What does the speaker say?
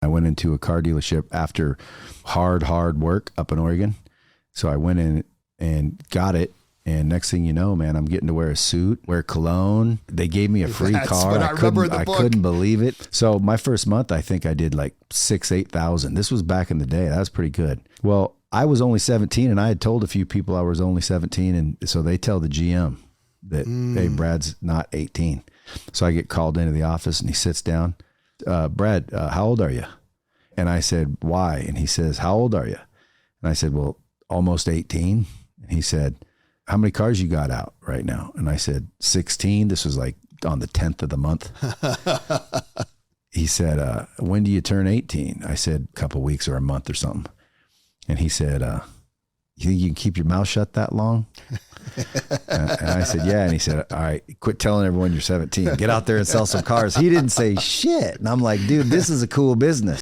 went into a car dealership after hard work up in Oregon. So I went in and got it. And next thing you know, man, I'm getting to wear a suit, wear cologne. They gave me a free car. What I remember in the book. I couldn't believe it. So my first month, I think I did like 8,000. This was back in the day. That was pretty good. Well, I was only 17 and I had told a few people I was only 17. And so they tell the GM that, hey, Brad's not 18. So I get called into the office and he sits down. Brad, how old are you? And I said, why? And he says, how old are you? And I said, well, almost 18. And he said, how many cars you got out right now? And I said, 16. This was like on the 10th of the month. He said, when do you turn 18? I said, a couple weeks or a month or something. And he said, you think you can keep your mouth shut that long? And I said, yeah. And he said, all right, quit telling everyone you're 17. Get out there and sell some cars. He didn't say shit. And I'm like, dude, this is a cool business.